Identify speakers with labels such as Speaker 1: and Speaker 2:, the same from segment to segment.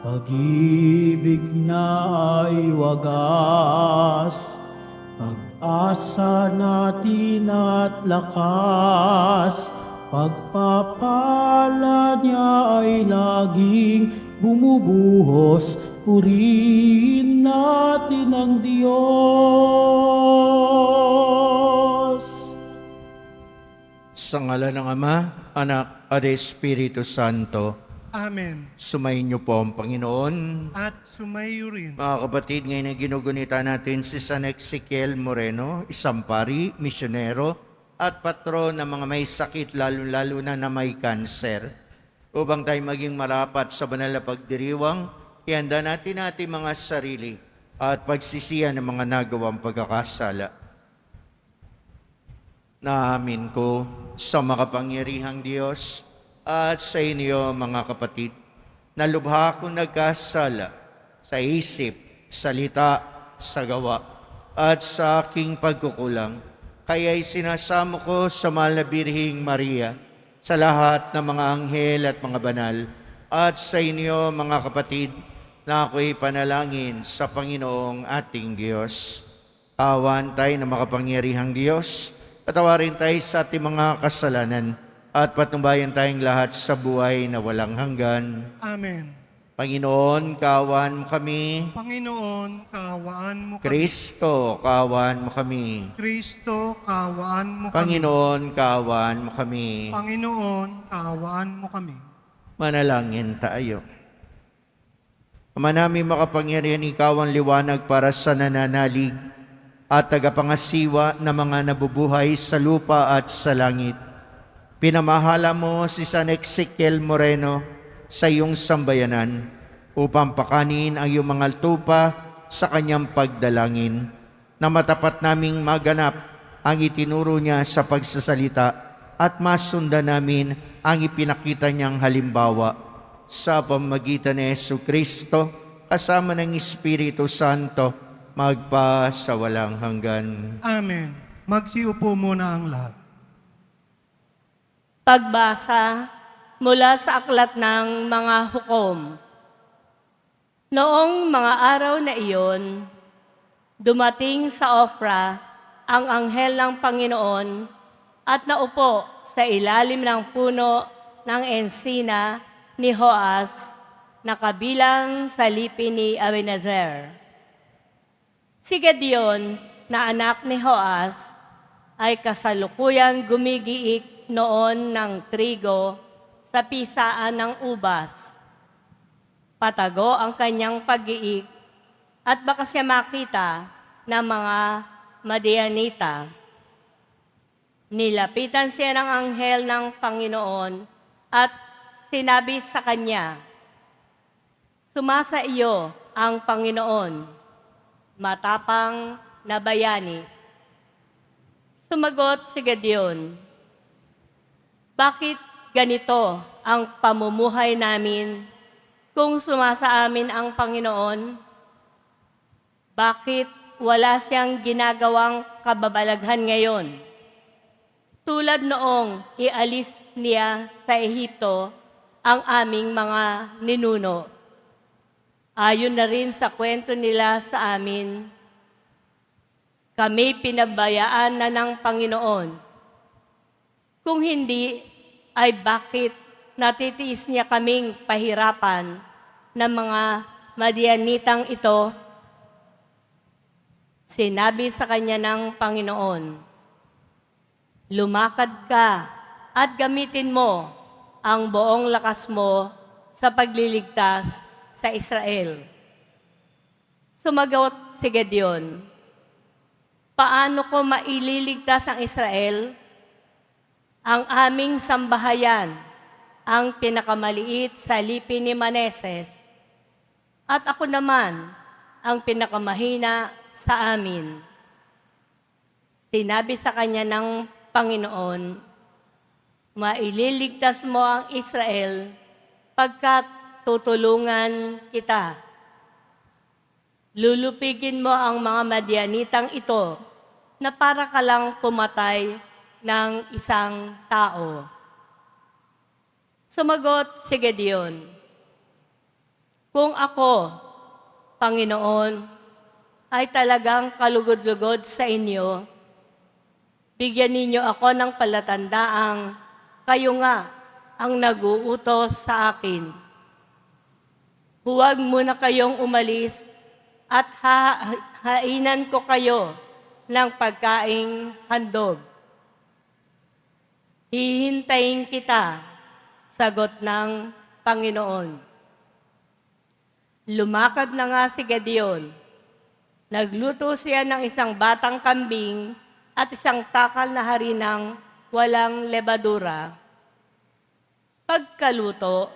Speaker 1: Pag-ibig na ay wagas, pag-asa natin at lakas, pagpapala niya ay laging bumubuhos, purihin natin ang Diyos.
Speaker 2: Sa ngala ng Ama, Anak, at Espiritu Santo.
Speaker 3: Amen.
Speaker 2: Sumayin niyo po ang Panginoon.
Speaker 3: At sumayo rin.
Speaker 2: Mga kapatid, ngayon ay ginugunita natin si San Ezekiel Moreno, isang pari, misyonero, at patron ng mga may sakit, lalo-lalo na may kanser. Upang tayo maging marapat sa banal na pagdiriwang, ihanda natin ating mga sarili at pagsisiyan ng mga nagawang pagkakasala. Naamin ko sa makapangyarihang Diyos at sa inyo mga kapatid, na lubha akong nagkasala sa isip, salita, sa gawa, at sa aking pagkukulang. Kaya'y sinasamo ko sa mahal na Birheng Maria, sa lahat ng mga anghel at mga banal, at sa inyo mga kapatid, na ako'y panalangin sa Panginoong ating Diyos. Awan tayo na makapangyarihang Diyos, patawarin tayo sa ating mga kasalanan, at patnubayan tayong lahat sa buhay na walang hanggan.
Speaker 3: Amen.
Speaker 2: Panginoon, kaawaan mo kami.
Speaker 3: Panginoon, kaawaan mo kami.
Speaker 2: Kristo, kaawaan mo kami.
Speaker 3: Kristo, kaawaan mo kami.
Speaker 2: Panginoon, kaawaan mo kami.
Speaker 3: Panginoon, kaawaan mo kami.
Speaker 2: Manalangin tayo. Ama namin makapangyarihan, ikaw ang liwanag para sa nananalig at tagapangasiwa ng mga nabubuhay sa lupa at sa langit. Pinamahala mo si San Ezekiel Moreno sa iyong sambayanan upang pakanin ang iyong mga tupa sa kanyang pagdalangin, na matapat naming maganap ang itinuro niya sa pagsasalita at masundan namin ang ipinakita niyang halimbawa sa pamamagitan ni Jesucristo kasama ng Espiritu Santo magpa sa walang hanggan.
Speaker 3: Amen. Magsiupo muna ang lahat.
Speaker 4: Pagbasa mula sa aklat ng mga hukom. Noong mga araw na iyon, dumating sa Ofra ang anghel ng Panginoon at naupo sa ilalim ng puno ng ensina ni Joas na kabilang sa lipi ni Abenazer. Si Gedeon na anak ni Joas ay kasalukuyang gumigiik noon ng trigo sa pisaan ng ubas. Patago ang kanyang pag-iik at baka siya makita ng mga Madianita. Nilapitan siya ng anghel ng Panginoon at sinabi sa kanya, "Sumasa iyo ang Panginoon, matapang na bayani." Sumagot si Gedeon, "Bakit ganito ang pamumuhay namin kung sumasa amin ang Panginoon? Bakit wala siyang ginagawang kababalaghan ngayon? Tulad noong ialis niya sa Ehipto ang aming mga ninuno. Ayon na rin sa kwento nila sa amin, kami pinabayaan na ng Panginoon. Kung hindi, ay bakit natitiis niya kaming pahirapan ng mga Madianitang ito?" Sinabi sa kanya ng Panginoon, "Lumakad ka at gamitin mo ang buong lakas mo sa pagliligtas sa Israel." Sumagot si Gedeon, "Paano ko maililigtas ang Israel? Ang aming sambahayan ang pinakamaliit sa lipi ni Manases, at ako naman ang pinakamahina sa amin." Sinabi sa kanya ng Panginoon, "Maililigtas mo ang Israel pagkat tutulungan kita. Lulupigin mo ang mga Madianitang ito na para ka lang pumatay ng isang tao." Sumagot si Gedeon, Kung ako, Panginoon, ay talagang kalugod-lugod sa inyo, bigyan ninyo ako ng palatandaang kayo nga ang nag-uutos sa akin. Huwag muna kayong umalis at hainan ko kayo ng pagkaing handog. Hihintayin kita, sagot ng Panginoon. Lumakad na nga si Gedeon. Nagluto siya ng isang batang kambing at isang takal na harinang walang lebadura. Pagkaluto,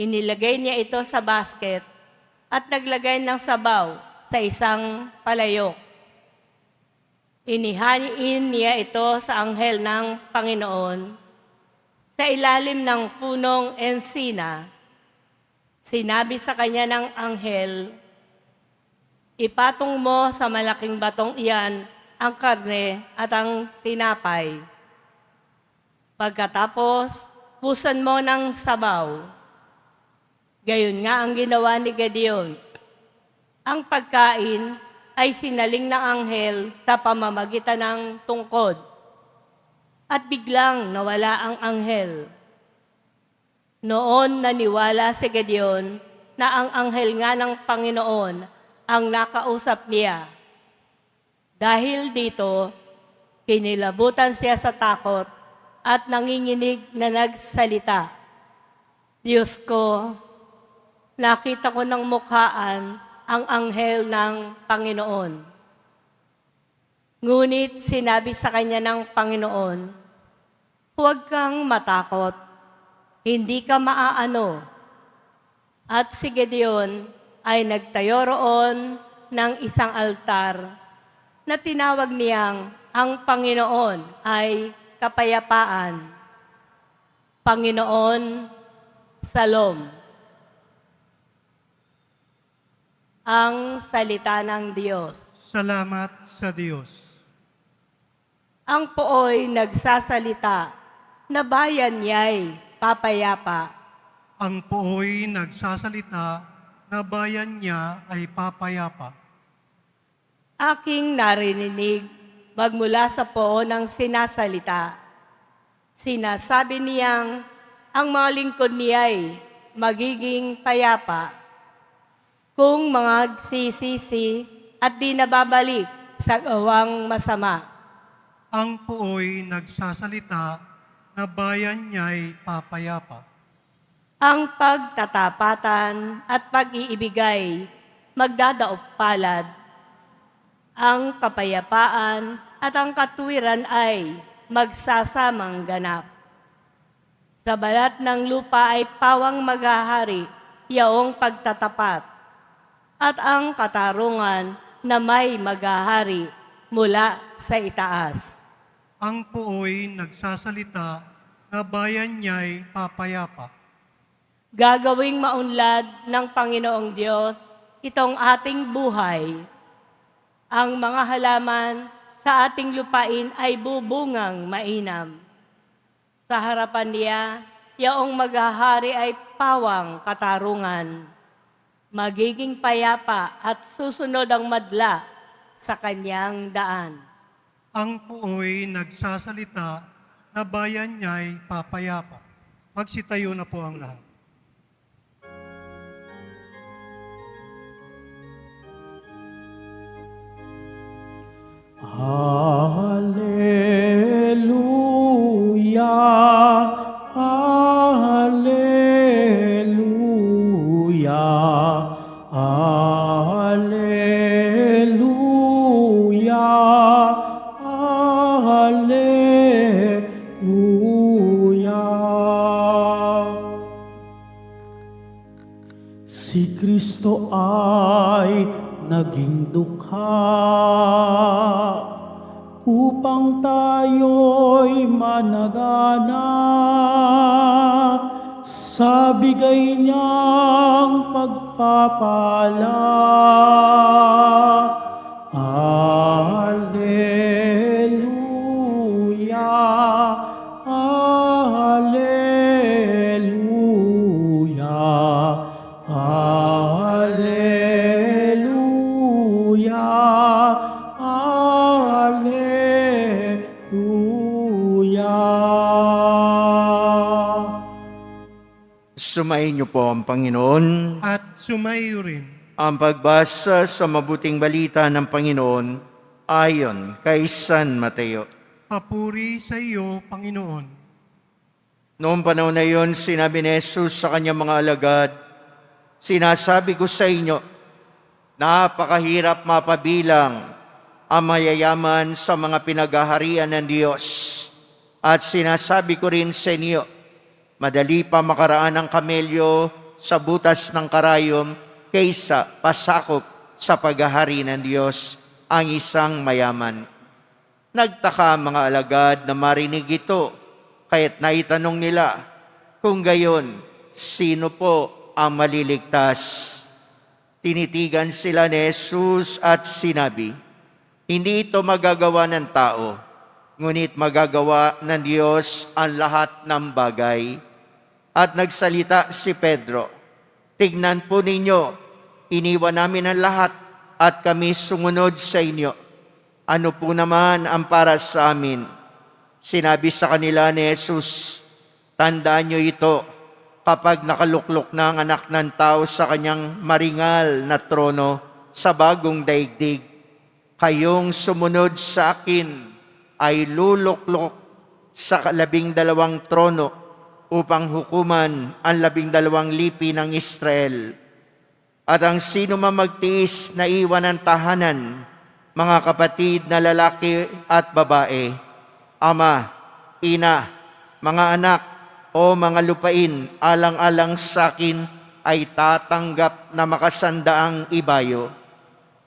Speaker 4: inilagay niya ito sa basket at naglagay ng sabaw sa isang palayok. Inihain niya ito sa anghel ng Panginoon sa ilalim ng punong ensina. Sinabi sa kanya ng anghel, ipatong mo sa malaking batong iyan ang karne at ang tinapay. Pagkatapos, pusan mo ng sabaw. Gayon nga ang ginawa ni Gedeon. Ang pagkain ay sinaling ng anghel sa pamamagitan ng tungkod. At biglang nawala ang anghel. Noon naniwala si Gedeon na ang anghel nga ng Panginoon ang nakausap niya. Dahil dito, kinilabutan siya sa takot at nanginginig na nagsalita. Diyos ko, nakita ko ng mukhaan ang anghel ng Panginoon. Ngunit sinabi sa kanya ng Panginoon, huwag kang matakot, hindi ka maaano. At si Gedeon ay nagtayo roon ng isang altar na tinawag niyang ang Panginoon ay kapayapaan. Panginoon, Salom. Ang salita ng Diyos.
Speaker 3: Salamat sa Diyos.
Speaker 4: Ang pooy nagsasalita na bayan niya'y papayapa.
Speaker 3: Ang pooy nagsasalita na bayan niya ay papayapa.
Speaker 4: Aking narinig magmula sa poon ng sinasalita. Sinasabi niyang ang mga lingkod niya'y magiging payapa kung magsisisi at di nababalik sa gawang masama.
Speaker 3: Ang pooy nagsasalita na bayan niya'y papayapa.
Speaker 4: Ang pagtatapatan at pag-iibigay magdadaop palad. Ang kapayapaan at ang katuwiran ay magsasamang ganap. Sa balat ng lupa ay pawang maghahari yaong pagtatapat at ang katarungan na may maghahari mula sa itaas.
Speaker 3: Ang pooy nagsasalita na bayan niya'y papayapa.
Speaker 4: Gagawing maunlad ng Panginoong Diyos itong ating buhay. Ang mga halaman sa ating lupain ay bubungang mainam. Sa harapan niya, yaong maghahari ay pawang katarungan. Magiging payapa at susunod ang madla sa kanyang daan.
Speaker 3: Ang pooy nagsasalita na bayan niya'y papayapa. Magsitayo na po ang lahat.
Speaker 1: Hallelujah, Hallelujah, Hallelujah, Hallelujah. Si Kristo ay naging dukha upang tayo'y managana sa bigay niyang pagpapala. Hallelujah, Hallelujah, Hallelujah.
Speaker 2: Sumayin niyo po ang Panginoon.
Speaker 3: At sumaiyo rin.
Speaker 2: Ang pagbasa sa mabuting balita ng Panginoon ayon kay San Mateo.
Speaker 3: Papuri sa iyo, Panginoon.
Speaker 2: Noong panahon na iyon, sinabi ni Jesus sa kanyang mga alagad, "Sinasabi ko sa inyo, napakahirap mapabilang ang mayayaman sa mga pinagaharian ng Diyos. At sinasabi ko rin sa inyo, madali pa makaraan ang kamelyo sa butas ng karayom kaysa pasakop sa paghahari ng Diyos ang isang mayaman." Nagtaka ang mga alagad na marinig ito, kaya't naitanong nila, kung gayon, sino po ang maliligtas? Tinitigan sila ni Jesus at sinabi, hindi ito magagawa ng tao, ngunit magagawa ng Diyos ang lahat ng bagay. At nagsalita si Pedro, tignan po ninyo, iniwan namin ang lahat at kami sumunod sa inyo. Ano po naman ang para sa amin? Sinabi sa kanila ni Jesus, tandaan nyo ito, kapag nakaluklok na ang anak ng tao sa kanyang maringal na trono sa bagong daigdig, kayong sumunod sa akin ay luluklok sa 12 trono upang hukuman ang 12 lipi ng Israel. At ang sino man magtiis na iwan ng tahanan, mga kapatid na lalaki at babae, ama, ina, mga anak, o mga lupain, alang-alang sa akin ay tatanggap na makasandaang ibayo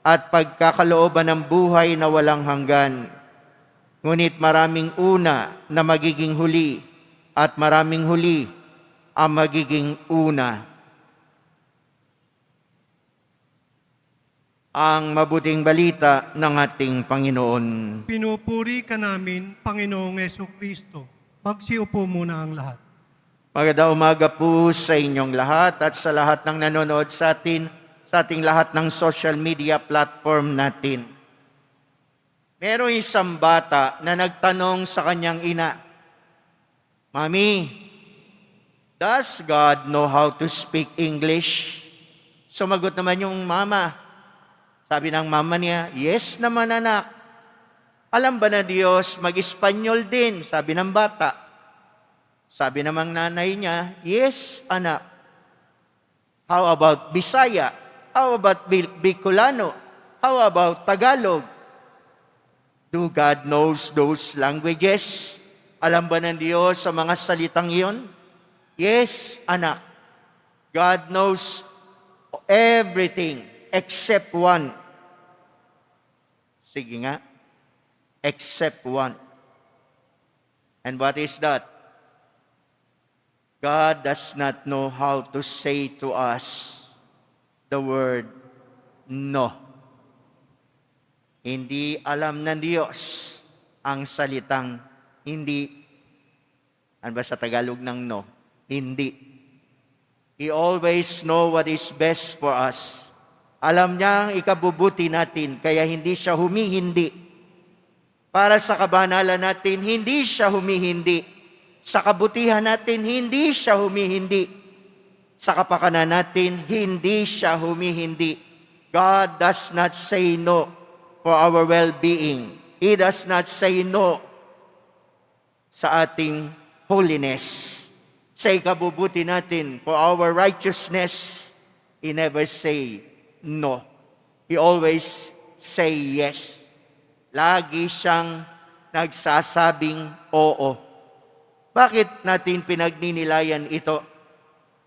Speaker 2: at pagkakalooban ng buhay na walang hanggan. Ngunit maraming una na magiging huli at maraming huli ang magiging una. Ang mabuting balita ng ating Panginoon.
Speaker 3: Pinupuri ka namin, Panginoong Jesucristo. Magsiupo muna ang lahat.
Speaker 2: Magandang umaga po sa inyong lahat at sa lahat ng nanonood sa atin, sa ating lahat ng social media platform natin. Merong isang bata na nagtanong sa kanyang ina, Mami, does God know how to speak English? Sumagot naman yung mama. Sabi ng mama niya, yes naman anak. Alam ba na Diyos mag-Espanyol din? Sabi ng bata. Sabi namang nanay niya, yes anak. How about Bisaya? How about Bicolano? How about Tagalog? Do God knows those languages? Alam ba ng Diyos sa mga salitang iyon? Yes anak. God knows everything. Except one. Sige nga. Except one. And what is that? God does not know how to say to us the word no. Hindi alam ng Diyos ang salitang hindi. Ano ba sa Tagalog ng no? Hindi. He always know what is best for us. Alam niya ang ikabubuti natin, kaya hindi siya humihindi. Para sa kabanalan natin, hindi siya humihindi. Sa kabutihan natin, hindi siya humihindi. Sa kapakanan natin, hindi siya humihindi. God does not say no for our well-being. He does not say no sa ating holiness. Sa ikabubuti natin, for our righteousness, He never say no. He always say yes. Lagi siyang nagsasabing oo. Bakit natin pinagninilayan ito?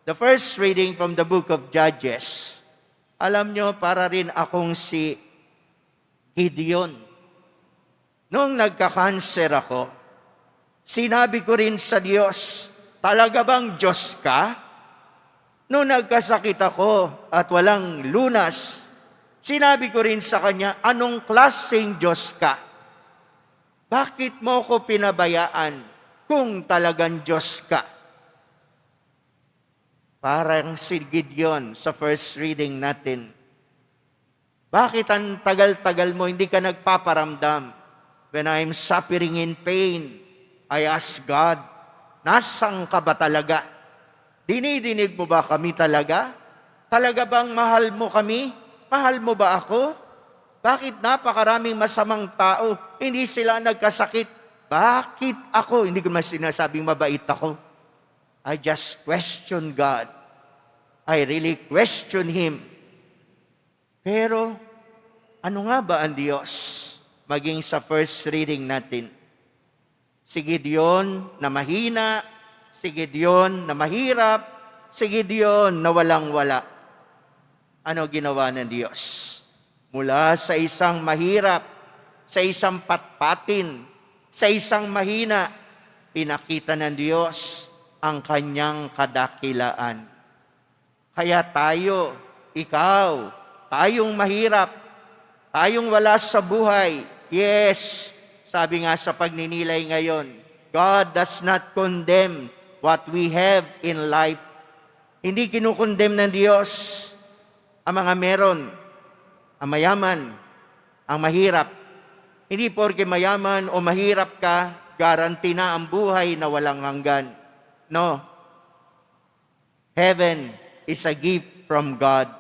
Speaker 2: The first reading from the book of Judges. Alam nyo, para rin akong si Gideon. Nung nagka-cancer ako, sinabi ko rin sa Diyos, talaga bang Diyos ka? Noong nagkasakit ako at walang lunas, sinabi ko rin sa Kanya, anong klaseng Diyos ka? Bakit mo ko pinabayaan kung talagang Diyos ka? Parang si Gideon sa first reading natin. Bakit ang tagal-tagal mo hindi ka nagpaparamdam? When I'm suffering in pain, I ask God, nasaan ka ba talaga? Dinidinig mo ba kami talaga? Talaga bang mahal mo kami? Mahal mo ba ako? Bakit napakaraming masamang tao, hindi sila nagkasakit? Bakit ako? Hindi ko man sinasabing mabait ako. I just question God. I really question Him. Pero, ano nga ba ang Diyos? Maging sa first reading natin. Si Gideon na mahina, si Gideon na mahirap, si Gideon na walang-wala. Ano ginawa ng Diyos? Mula sa isang mahirap, sa isang patpatin, sa isang mahina, pinakita ng Diyos ang kanyang kadakilaan. Kaya tayo, ikaw, tayong mahirap, tayong wala sa buhay, yes, sabi nga sa pagninilay ngayon, God does not condemn what we have in life. Hindi kinukondem ng Diyos ang mga meron, ang mayaman, ang mahirap. Hindi porke mayaman o mahirap ka, garanti na ang buhay na walang hanggan. No. Heaven is a gift from God.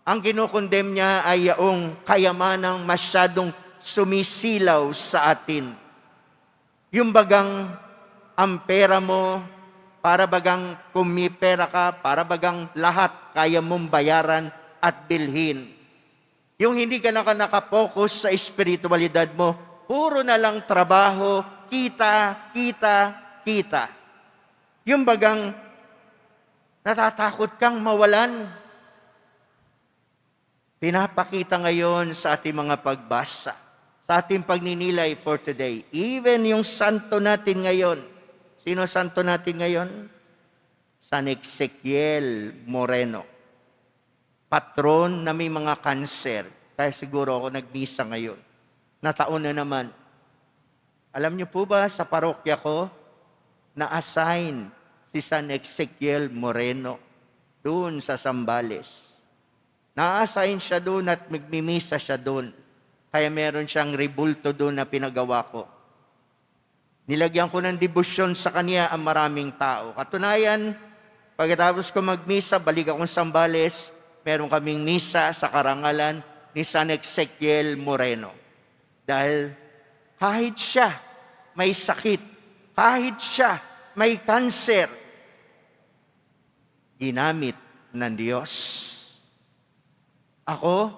Speaker 2: Ang kinukondem niya ay yaong kayamanang masyadong sumisilaw sa atin. Yung bagang ang pera mo, para bagang kung may pera ka, para bagang lahat kaya mong bayaran at bilhin. Yung hindi ka nakapokus sa espiritualidad mo, puro na lang trabaho, kita. Yung bagang natatakot kang mawalan. Pinapakita ngayon sa ating mga pagbasa, sa ating pagninilay for today. Even yung santo natin ngayon. Sino santo natin ngayon? San Ezekiel Moreno. Patron na may mga kanser. Kaya siguro ako nagmisa ngayon. Nataon na naman. Alam niyo po ba sa parokya ko, na-assign si San Ezekiel Moreno doon sa Zambales. Na-assign siya doon at magmimisa siya doon. Kaya meron siyang rebulto doon na pinagawa ko. Nilagyan ko ng debosyon sa kanya ang maraming tao. Katunayan, pagkatapos ko magmisa, balik akong Zambales, meron kaming misa sa karangalan ni San Ezekiel Moreno. Dahil kahit siya may sakit, kahit siya may kanser, ginamit ng Diyos. Ako,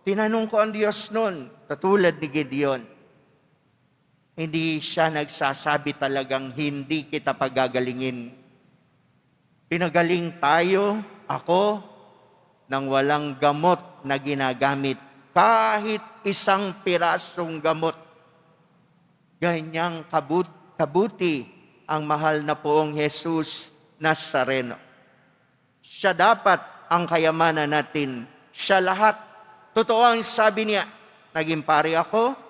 Speaker 2: tinanong ko ang Diyos noon, katulad ni Gideon. Hindi siya nagsasabi talagang hindi kita pagagalingin. Pinagaling tayo, ako, nang walang gamot na ginagamit. Kahit isang pirasong gamot. Ganyang kabuti ang mahal na poong Jesus Nazareno. Siya dapat ang kayamanan natin. Siya lahat. Totoo ang sabi niya, naging pari ako,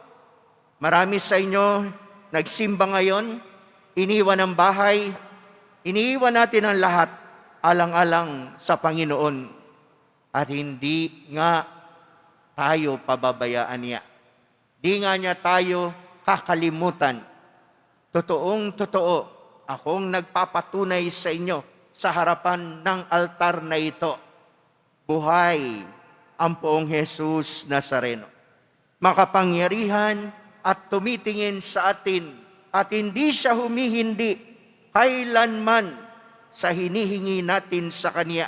Speaker 2: marami sa inyo nagsimba ngayon, iniwan ang bahay, iniwan natin ang lahat, alang-alang sa Panginoon. At hindi nga tayo pababayaan niya. Di nga niya tayo kakalimutan. Totoong totoo, akong nagpapatunay sa inyo sa harapan ng altar na ito. Buhay ang poong Jesus Nazareno. Makapangyarihan at tumitingin sa atin at hindi siya humihindi kailanman sa hinihingi natin sa Kanya.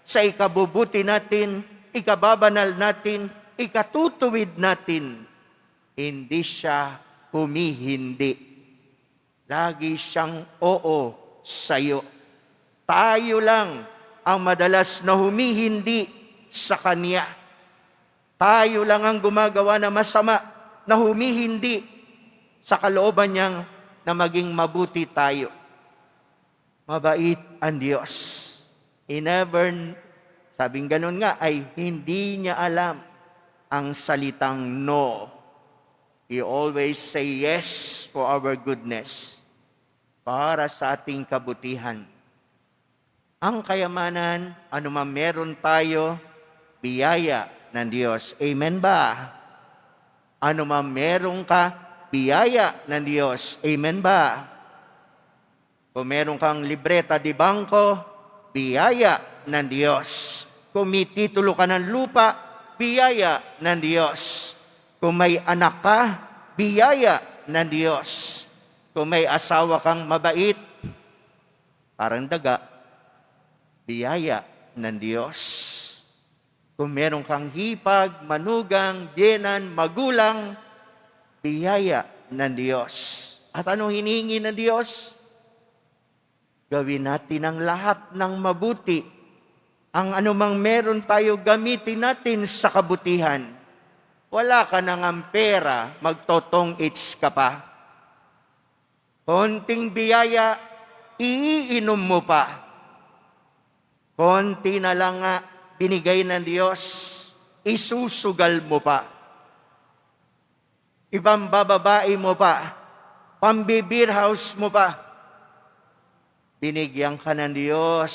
Speaker 2: Sa ikabubuti natin, ikababanal natin, ikatutuwid natin, hindi siya humihindi. Lagi siyang oo sa'yo. Tayo lang ang madalas na humihindi sa Kanya. Tayo lang ang gumagawa na masama, na humihindi sa kalooban niyang na maging mabuti tayo. Mabait ang Diyos. Sabing ganun nga, ay hindi niya alam ang salitang no. He always say yes for our goodness, para sa ating kabutihan. Ang kayamanan, anuman meron tayo, biyaya ng Diyos. Amen ba? Anuman meron ka, biyaya ng Diyos. Amen ba? Kung meron kang libreta di bangko, biyaya ng Diyos. Kung may titulo ka ng lupa, biyaya ng Diyos. Kung may anak ka, biyaya ng Diyos. Kung may asawa kang mabait, parang daga, biyaya ng Diyos. Kung meron kang hipag, manugang, biyenan, magulang, biyaya ng Diyos. At anong hinihingi ng Diyos? Gawin natin ang lahat ng mabuti. Ang anumang meron tayo, gamitin natin sa kabutihan. Wala ka nang ang pera, magtotong-its ka pa. Konting biyaya, iinom mo pa. Konti na lang nga binigay ng Diyos, isusugal mo pa. Ibang bababae mo pa, pambibir house mo pa. Binigyan ka ng Diyos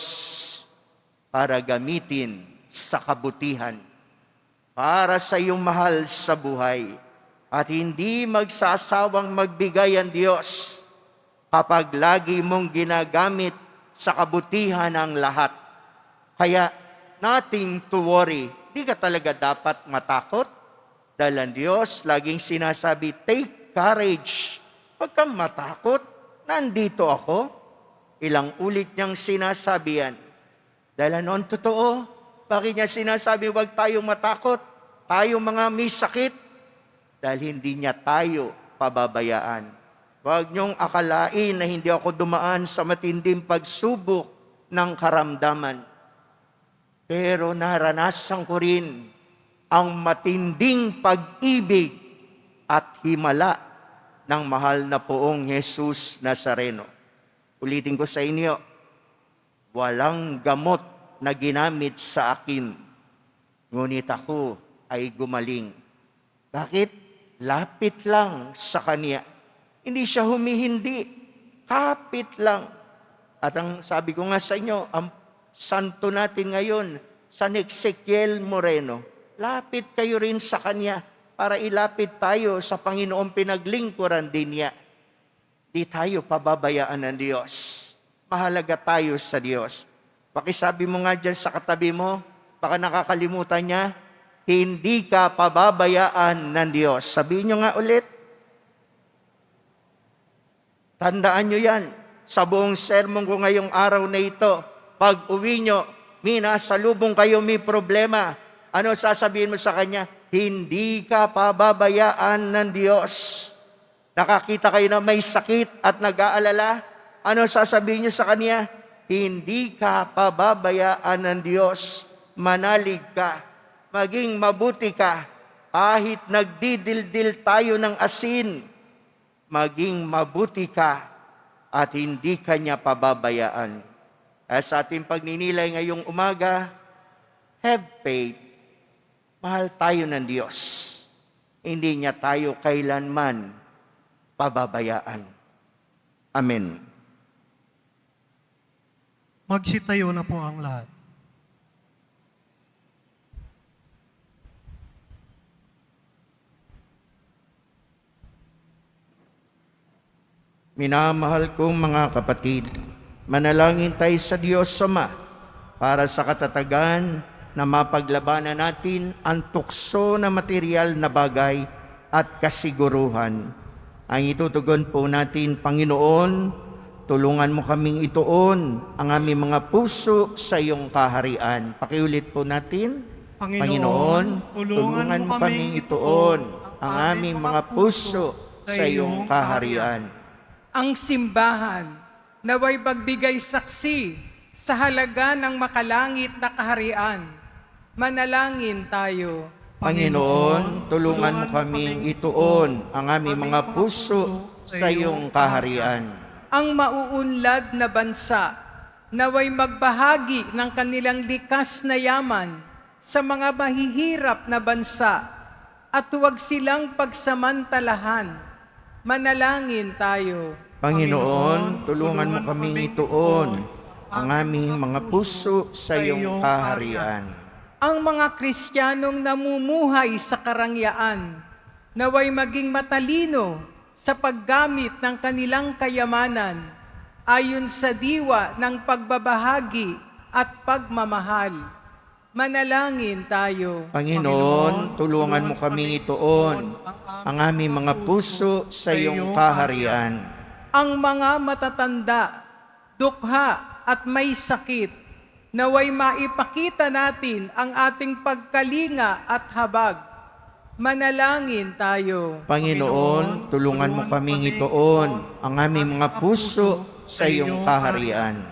Speaker 2: para gamitin sa kabutihan, para sa iyong mahal sa buhay. At hindi magsasawang magbigay ang Diyos kapag lagi mong ginagamit sa kabutihan ang lahat. Kaya, nothing to worry. Di ka talaga dapat matakot. Dahil ang Diyos laging sinasabi, take courage. Huwag kang matakot. Nandito ako. Ilang ulit niyang sinasabi yan. Dahil ano, totoo. Bakit niya sinasabi, huwag tayong matakot? Tayo mga may sakit. Dahil hindi niya tayo pababayaan. Huwag niyong akalain na hindi ako dumaan sa matinding pagsubok ng karamdaman. Pero naranasan ko rin ang matinding pag-ibig at himala ng mahal na poong Jesus Nazareno. Ulitin ko sa inyo, walang gamot na ginamit sa akin, ngunit ako ay gumaling. Bakit? Lapit lang sa Kanya. Hindi siya humihindi, kapit lang. At ang sabi ko nga sa inyo, ang santo natin ngayon, San Ezekiel Moreno, lapit kayo rin sa Kanya para ilapit tayo sa Panginoong pinaglingkuran din niya. Di tayo pababayaan ng Diyos. Mahalaga tayo sa Diyos. Pakisabi mo nga dyan sa katabi mo, baka nakakalimutan niya, hindi ka pababayaan ng Diyos. Sabihin nyo nga ulit. Tandaan nyo yan. Sa buong sermon ko ngayong araw na ito, pag uwi nyo, minasalubong kayo may problema. Ano sasabihin mo sa Kanya? Hindi ka pababayaan ng Diyos. Nakakita kayo na may sakit at nag-aalala? Ano sasabihin niyo sa Kanya? Hindi ka pababayaan ng Diyos. Manalig ka. Maging mabuti ka. Kahit nagdidildil tayo ng asin, maging mabuti ka at hindi ka niya pababayaan. Sa ating pagninilay ngayong umaga, have faith. Mahal tayo ng Diyos. Hindi niya tayo kailanman pababayaan. Amen.
Speaker 3: Magsitayo na po ang lahat.
Speaker 2: Minamahal kong mga kapatid, manalangin tayo sa Diyos Ama para sa katatagan na mapaglabanan natin ang tukso na material na bagay at kasiguruhan. Ang itutugon po natin, Panginoon, tulungan mo kaming ituon ang aming mga puso sa iyong kaharian. Pakiulit po natin, Panginoon, tulungan mo kaming ituon ang aming mga puso sa iyong kaharian.
Speaker 5: Ang simbahan naway magbigay saksi sa halaga ng makalangit na kaharian. Manalangin tayo.
Speaker 2: Panginoon, tulungan mo kaming ituon ang aming mga puso sa iyong kaharian.
Speaker 5: Ang mauunlad na bansa naway magbahagi ng kanilang likas na yaman sa mga mahihirap na bansa at huwag silang pagsamantalahan. Manalangin tayo.
Speaker 2: Panginoon, tulungan mo kaming ituon ang aming mga puso sa iyong kaharian.
Speaker 5: Ang mga Kristiyanong namumuhay sa karangyaan, naway maging matalino sa paggamit ng kanilang kayamanan ayon sa diwa ng pagbabahagi at pagmamahal. Manalangin tayo.
Speaker 2: Panginoon, tulungan mo kaming ituon ang aming mga puso sa iyong kaharian.
Speaker 5: Ang mga matatanda, dukha at may sakit, naway maipakita natin ang ating pagkalinga at habag. Manalangin tayo.
Speaker 2: Panginoon, tulungan mo kaming ituon ang aming mga puso sa iyong kaharian.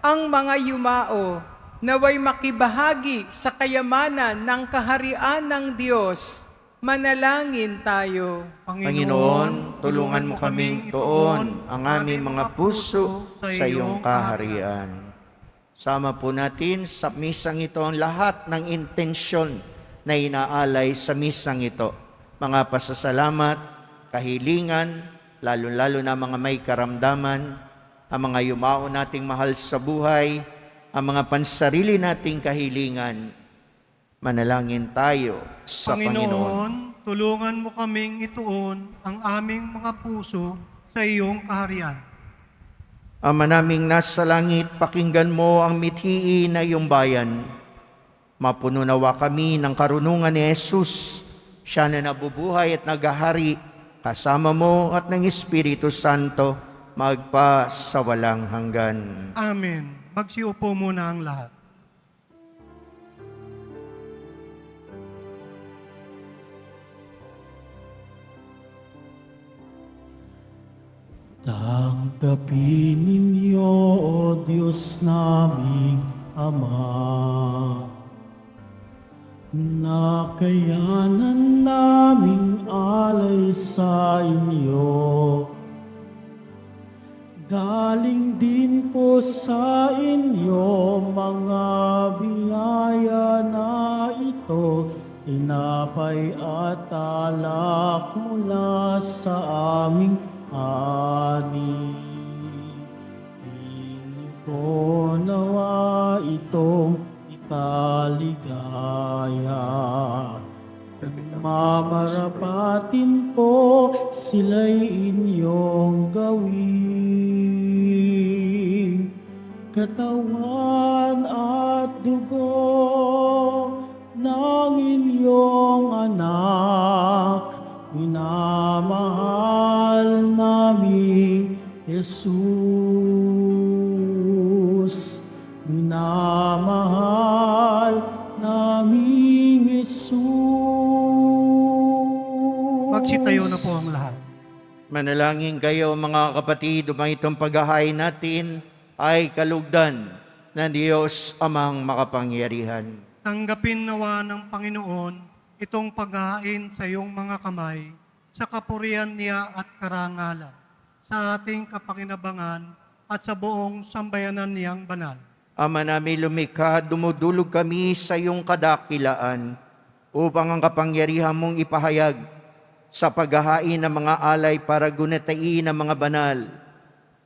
Speaker 5: Ang mga yumao, naway makibahagi sa kayamanan ng kaharian ng Diyos. Manalangin tayo.
Speaker 2: Panginoon, tulungan mo kaming ituon ang aming mga puso sa iyong kaharian. Sama po natin sa misang ito ang lahat ng intensyon na inaalay sa misang ito. Mga pasasalamat, kahilingan, lalo-lalo na mga may karamdaman, ang mga yumao nating mahal sa buhay, ang mga pansarili nating kahilingan. Manalangin tayo sa Panginoon.
Speaker 3: Panginoon, tulungan mo kaming ituon ang aming mga puso sa iyong kaharian.
Speaker 2: Ama naming nasa langit, pakinggan mo ang mithi na iyong bayan. Mapuno nawa kami ng karunungan ni Jesus, siya na nabubuhay at naghahari, kasama mo at ng Espiritu Santo, magpa sa walang hanggan.
Speaker 3: Amen. Magsiupo muna ang lahat.
Speaker 1: Tanggapin ninyo, O Diyos naming Ama, na kayanan naming alay sa inyo. Galing din po sa inyo mga biyaya na ito, tinapay at alak mula sa aming ani. Inyo po nawa itong ikaligaya. Mamarapatin po sila'y inyong gawin. Katawan at dugo ng inyong anak, minamahal namin Jesus. Minamahal namin Jesus.
Speaker 3: Magsitayo na po ang lahat.
Speaker 2: Manalangin kayo mga kapatid, upang itong paghahain natin ay kalugdan ng Diyos Amang makapangyarihan.
Speaker 3: Tanggapin nawa ng Panginoon itong paghahain sa iyong mga kamay sa kapurihan niya at karangalan, sa ating kapakinabangan at sa buong sambayanan niyang banal.
Speaker 2: Ama namin lumikha, dumudulog kami sa iyong kadakilaan upang ang kapangyarihan mong ipahayag sa paghahain ng mga alay para gunatain ng mga banal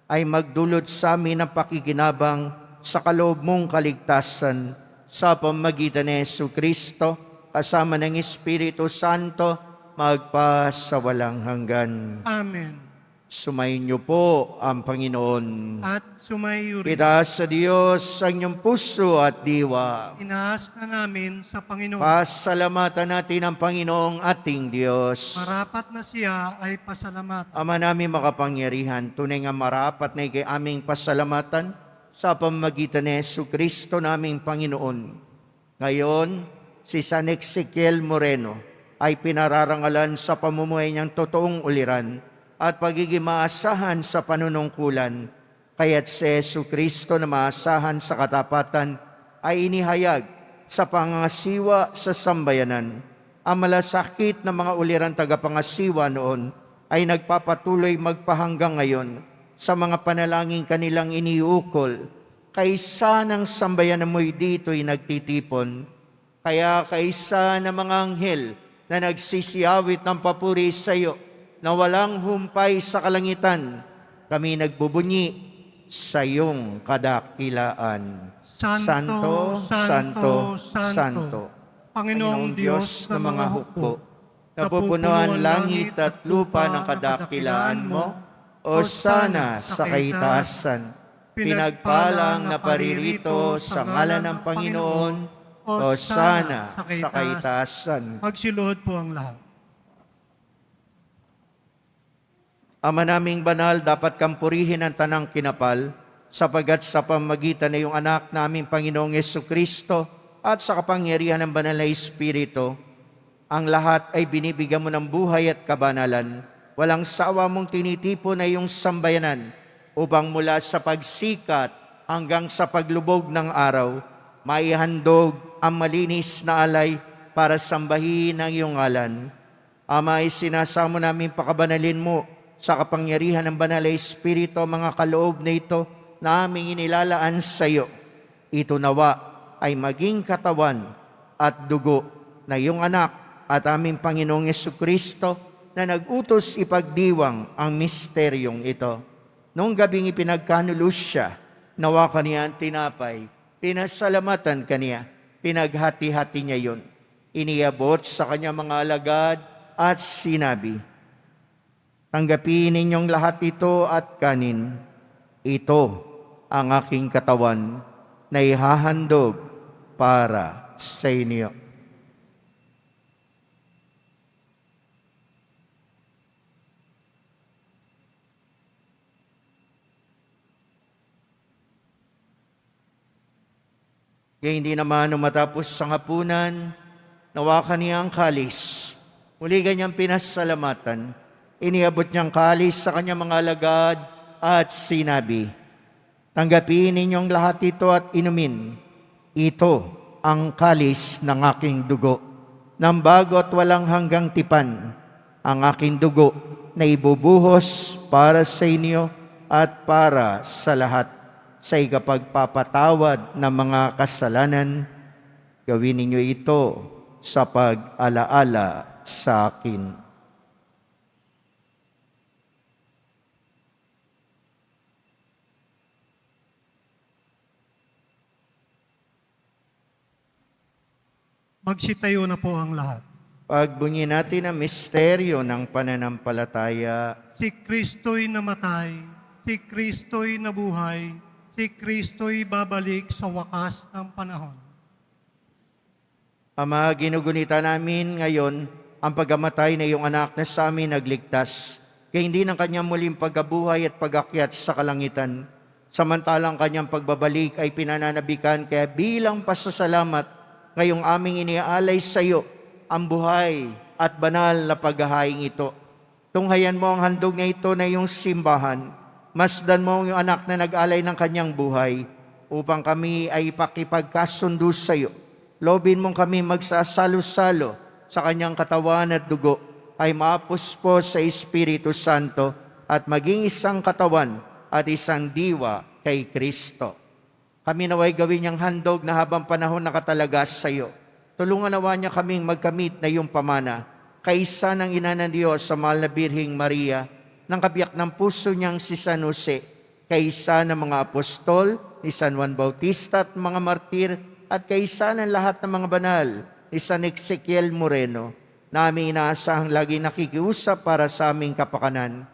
Speaker 2: ay magdulot sa amin ng pakikinabang sa kaloob mong kaligtasan sa pamamagitan ni Jesucristo kasama ng Espiritu Santo magpa sa walang hanggan.
Speaker 3: Amen.
Speaker 2: Sumayin niyo po ang Panginoon.
Speaker 3: At sumayo rin.
Speaker 2: Itaas sa Diyos ang inyong puso at diwa.
Speaker 3: Inaas na namin sa Panginoon.
Speaker 2: Pasalamatan natin ang Panginoong ating Diyos.
Speaker 3: Marapat na siya ay pasalamatan.
Speaker 2: Ama namin makapangyarihan, tunay nga marapat na ikay aming pasalamatan sa pamamagitan ni Jesucristo naming Panginoon. Ngayon, si San Ezequiel Moreno ay pinararangalan sa pamumuhay niyang totoong uliran at pagiging maasahan sa panunungkulan. Kaya't si Jesucristo na maasahan sa katapatan ay inihayag sa pangangasiwa sa sambayanan. Ang malasakit ng mga uliran tagapangasiwa noon ay nagpapatuloy magpahanggang ngayon sa mga panalangin kanilang iniukol. Kaysa ng sambayanan mo'y dito'y nagtitipon. Kaya kaysa ng mga anghel na nagsisiyawit ng papuri sa iyo, na walang humpay sa kalangitan, kami nagbubunyi sa iyong kadakilaan.
Speaker 3: Santo, Santo, Santo, Panginoong Diyos ng mga hukbo,
Speaker 2: napupunuan langit at lupa ng kadakilaan mo, o sana sa kaitaasan. pinagpalang na paririto sa ngalan ng Panginoon, o sana sa kaitaasan.
Speaker 3: Magsiluhod po ang lahat.
Speaker 2: Ama naming banal, dapat kang purihin ang tanang kinapal, sapagat sa pamagitan na iyong anak naming Panginoong Jesucristo at sa kapangyarihan ng banal na Espiritu, ang lahat ay binibigyan mo ng buhay at kabanalan. Walang sawa mong tinitipon na iyong sambayanan upang mula sa pagsikat hanggang sa paglubog ng araw, maihandog ang malinis na alay para sambahin ang iyong ngalan. Ama, isinasamo namin pakabanalin mo sa kapangyarihan ng banal na Espiritu mga kaloob na ito na aming inilalaan sa iyo. Ito nawa ay maging katawan at dugo na iyong anak at aming Panginoong Jesucristo na nag-utos ipagdiwang ang misteryong ito. Noong gabing ipinagkanulus siya, nawa kaniya ang tinapay, pinasalamatan kaniya, pinaghati-hati niya yun. Iniabot sa kanya mga alagad at sinabi, tanggapin ninyong lahat ito at kanin. Ito ang aking katawan na ihahandog para sa inyo. Kaya hindi naman matapos sa hapunan, nawakan niya ang kalis. Muli kanyang pinasalamatan. Iniabot niyang kalis sa kanyang mga alagad at sinabi, tanggapin ninyong lahat ito at inumin. Ito ang kalis ng aking dugo, ng bago at walang hanggang tipan, ang aking dugo na ibubuhos para sa inyo at para sa lahat. Sa ikapagpapatawad ng mga kasalanan, gawin ninyo ito sa pag-alaala sa akin.
Speaker 3: Magsitayo na po ang lahat.
Speaker 2: Pagbunyi natin ang misteryo ng pananampalataya.
Speaker 3: Si Kristo'y namatay, si Kristo'y nabuhay, si Kristo'y babalik sa wakas ng panahon.
Speaker 2: Ama, ginugunita namin ngayon ang pagkamatay na iyong anak na sa amin nagligtas, kaya hindi ng kanyang muling pagkabuhay at pag-akyat sa kalangitan. Samantalang kanyang pagbabalik ay pinananabikan, kaya bilang pasasalamat, ngayong aming iniaalay sa iyo ang buhay at banal na paghahaing ito. Tunghayan mo ang handog na ito na iyong simbahan. Masdan mo ang iyong anak na nag-alay ng kanyang buhay upang kami ay ipakipagkasundo sa iyo. Lobin mong kami magsasalo-salo sa kanyang katawan at dugo ay mapuspos sa Espiritu Santo at maging isang katawan at isang diwa kay Kristo. Kami naway gawin niyang handog na habang panahon nakatalagas sa iyo. Tulungan nawa niya kaming magkamit na iyong pamana, kaisa ng ina ng Diyos sa mahal na Birheng Maria, ng kabiyak ng puso niyang si San Jose, kaisa ng mga apostol, ni San Juan Bautista at mga martir, at kaisa ng lahat ng mga banal, ni San Ezekiel Moreno, na aming inaasahang lagi nakikiusap para sa aming kapakanan.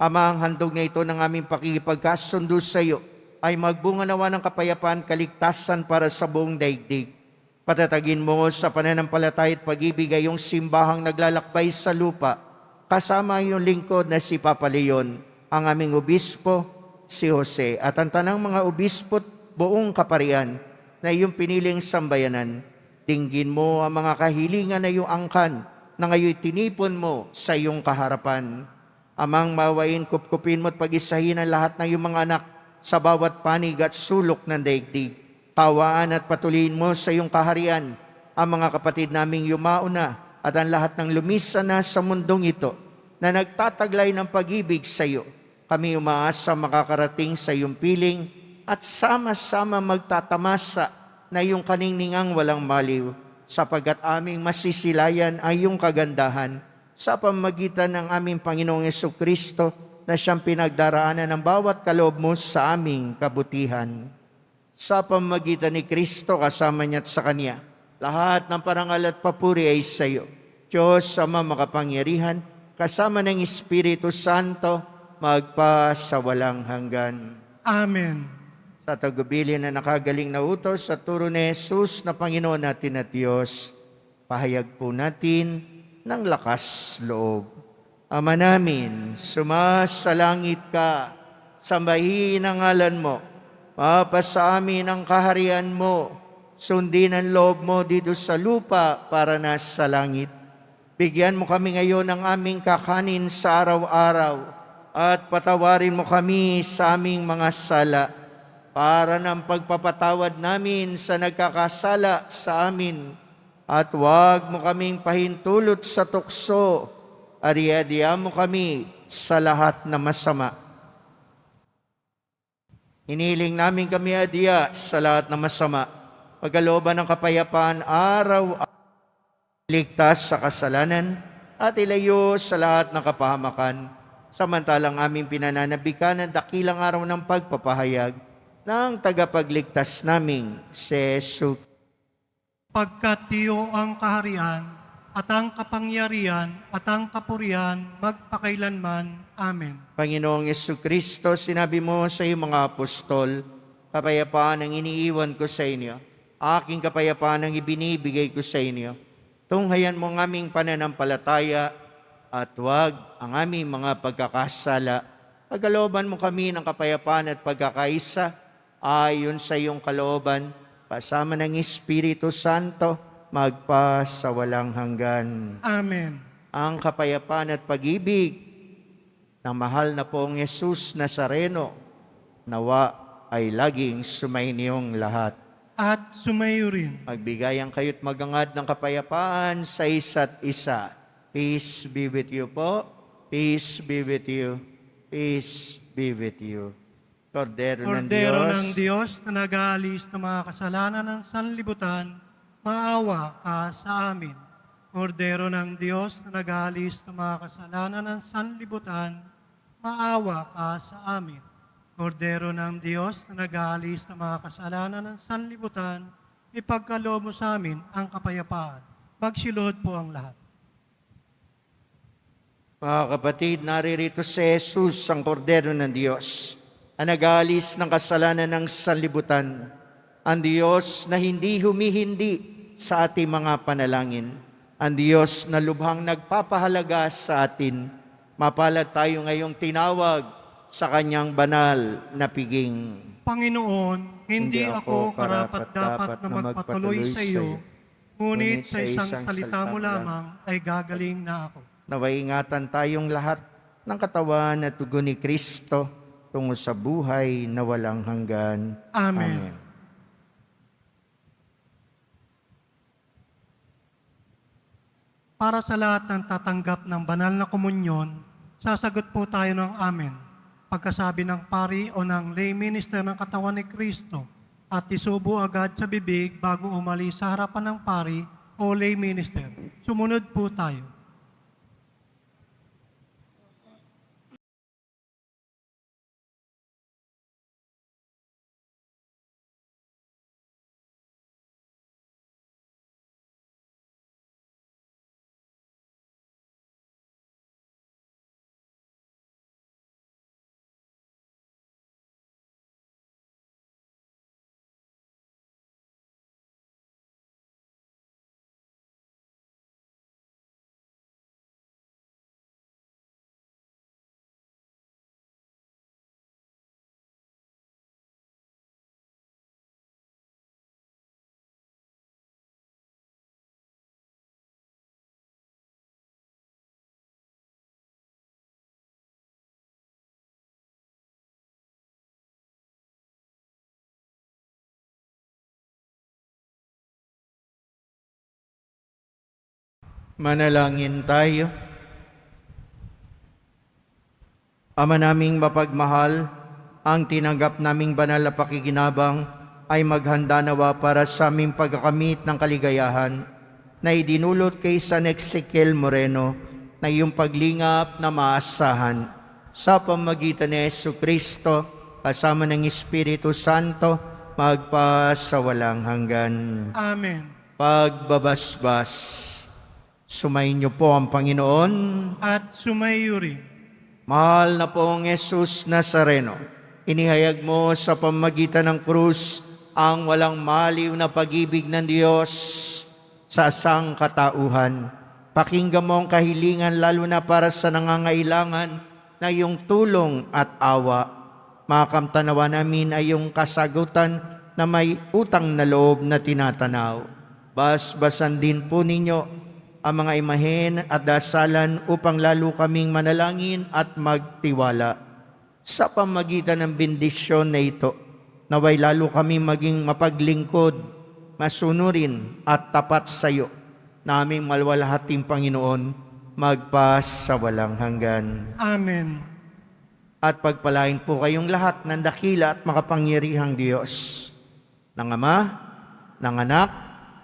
Speaker 2: Ama, ang handog na ito ng aming pakikipagkasundo sa iyo ay magbunga nawa ng kapayapaan, kaligtasan para sa buong daigdig. Patatagin mo sa pananampalataya at pag-ibig ay iyong simbahang naglalakbay sa lupa, kasama yung lingkod na si Papa Leon, ang aming obispo, si Jose, at ang tanang mga obispo at buong kaparian na iyong piniling sambayanan. Dinggin mo ang mga kahilingan na iyong angkan na ngayon tinipon mo sa iyong kaharapan. Amang mawain, kupkupin mo at pag-isahin ang lahat ng iyong mga anak sa bawat panig at sulok ng daigdig. Tawaan at patuloyin mo sa iyong kaharian ang mga kapatid naming yumauna at ang lahat ng lumisa na sa mundong ito na nagtataglay ng pag-ibig sa iyo. Kami umaasa makakarating sa iyong piling at sama-sama magtatamasa na iyong kaningningang walang maliw, sapagat aming masisilayan ay iyong kagandahan sa pamagitan ng aming Panginoong Jesucristo na siyang pinagdaraanan ng bawat kaloob mo sa aming kabutihan. Sa pamagitan ni Kristo kasama niya at sa Kanya, lahat ng parangal at papuri ay sa iyo, Diyos Ama makapangyarihan, kasama ng Espiritu Santo, magpa sa walang hanggan.
Speaker 3: Amen.
Speaker 2: sa tagubilin na nakagaling na utos sa turo ni Jesus na Panginoon natin at Diyos, pahayag po natin ng lakas loob. Ama namin, sumasalangit ka, sambahin ang ngalan mo, mapasa amin ang kaharian mo, sundin ang loob mo dito sa lupa para nasa langit. Bigyan mo kami ngayon ng aming kakanin sa araw-araw at patawarin mo kami sa aming mga sala para ng pagpapatawad namin sa nagkakasala sa amin. At huwag mo kaming pahintulot sa tukso, ari-adiya mo kami sa lahat na masama. Iniling namin kami adiya sa lahat na masama, pagkalooban ng kapayapaan araw-araw, ligtas sa kasalanan at ilayo sa lahat ng kapahamakan, samantalang aming pinananabikan ang dakilang araw ng pagpapahayag ng tagapagligtas naming si Jesus.
Speaker 3: Pagkat iyo ang kaharian at ang kapangyarihan at ang kapurihan magpakailanman. Amen.
Speaker 2: Panginoong Jesucristo, sinabi mo sa iyong mga apostol, kapayapaan ang iniiwan ko sa inyo, aking kapayapaan ang ibinibigay ko sa inyo. Tunghayan mo ang aming pananampalataya at huwag ang aming mga pagkakasala. Pagkalooban mo kami ng kapayapaan at pagkakaisa ayon sa iyong kalooban, kasama ng Espiritu Santo, magpa sa walang hanggan.
Speaker 3: Amen.
Speaker 2: Ang kapayapaan at pag-ibig ng mahal na pong Jesus Nazareno, nawa ay laging sumainyong lahat.
Speaker 3: At sumayo rin.
Speaker 2: Magbigayan kayo't magangad ng kapayapaan sa isa't isa. Peace be with you po. Peace be with you. Peace be with you. Kordero ng
Speaker 3: Kordero ng
Speaker 2: Diyos,
Speaker 3: Diyos na nag-aalis ng mga kasalanan ng sanlibutan, maawa ka sa amin. Kordero ng Diyos na nag-aalis ng mga kasalanan ng sanlibutan, maawa ka sa amin. Kordero ng Diyos na nag-aalis ng mga kasalanan ng sanlibutan, ipagkaloob mo sa amin ang kapayapaan. Magsilod po ang lahat.
Speaker 2: mga kapatid, naririto si Jesus, ang Kordero ng Diyos, ang nag-aalis ng kasalanan ng sanlibutan, ang Diyos na hindi humihindi sa ating mga panalangin, ang Diyos na lubhang nagpapahalaga sa atin. Mapalad tayo ngayong tinawag sa Kanyang banal na piging.
Speaker 3: Panginoon, hindi ako karapat-dapat na magpatuloy sa iyo, ngunit sa isang salita mo lamang ay gagaling na ako.
Speaker 2: Naway ingatan tayong lahat ng katawan at dugo ni Kristo tungo sa buhay na walang hanggan.
Speaker 3: Amen. Para sa lahat ng tatanggap ng banal na komunyon, sasagot po tayo ng Amen. Pagkasabi ng pari o ng lay minister ng katawan ni Kristo at isubo agad sa bibig bago umalis sa harapan ng pari o lay minister. Sumunod po tayo.
Speaker 2: Manalangin tayo. Ama naming mapagmahal, ang tinanggap naming banal na pakikinabang ay maghanda nawa para sa aming pagkakamit ng kaligayahan na idinulot kay San Ezequiel Moreno na iyong paglingap na maasahan sa pamagitan ni Jesucristo kasama ng Espiritu Santo magpa sa walang hanggan.
Speaker 3: Amen.
Speaker 2: Pagbabasbas. Sumainyo po ang Panginoon.
Speaker 3: At sumayo rin.
Speaker 2: Mahal na pong Jesus Nazareno, Inihayag mo sa pamagitan ng krus ang walang maliw na pag-ibig ng Diyos sa sangkatauhan. Pakinggan mo ang kahilingan lalo na para sa nangangailangan na iyong tulong at awa. Makamtanawa namin ay iyong kasagutan na may utang na loob na tinatanaw. Basbasan din po ninyo ang mga imahen at dasalan upang lalo kaming manalangin at magtiwala. Sa pamagitan ng bendisyon na ito, naway lalo kami maging mapaglingkod, masunurin at tapat sa iyo, naming malwalhating Panginoon, magpas sa walang hanggan.
Speaker 3: Amen.
Speaker 2: At pagpalain po kayong lahat ng dakila at makapangyarihang Diyos, ng Ama, ng Anak,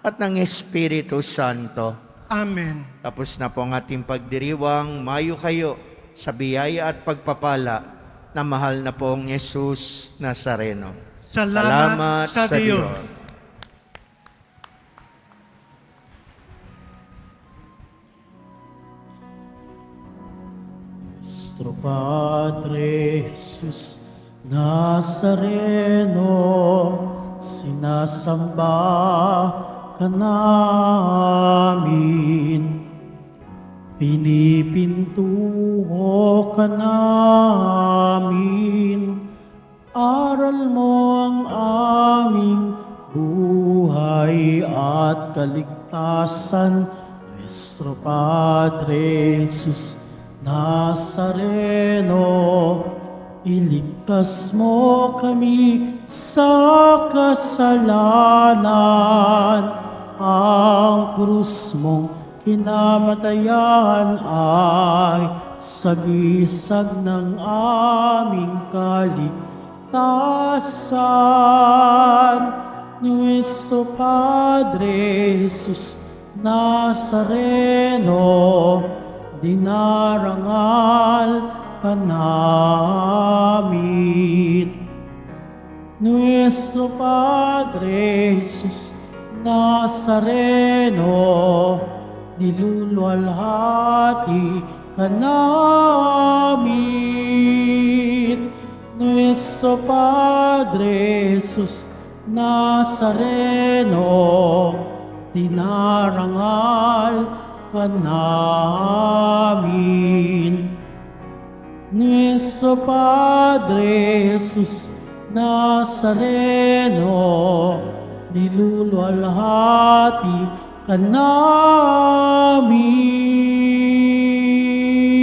Speaker 2: at ng Espiritu Santo.
Speaker 3: Amen.
Speaker 2: Tapos na po ang ating pagdiriwang, mayo kayo sa biyaya at pagpapala na mahal na pong Jesus Nazareno.
Speaker 3: Salamat sa Diyos.
Speaker 1: Nuestro Padre Jesus Nazareno, sinasamba ka namin, pinipintuho ka namin, aral mo ang aming buhay at kaligtasan. Nuestro Padre Jesus Nazareno, iligtas mo kami sa kasalanan. Ang krus mong kinamatayan ay sagisag ng aming kaligtasan. Nuestro Padre Jesus Nazareno, dinarangal ka namin. Nuestro Padre Jesus Nazareno, niluluwalhati ka namin. Nuestro Padre Jesus Nazareno, dinarangal ka namin. Nuestro Padre Jesus Nazareno, niluluwalhati ka namin.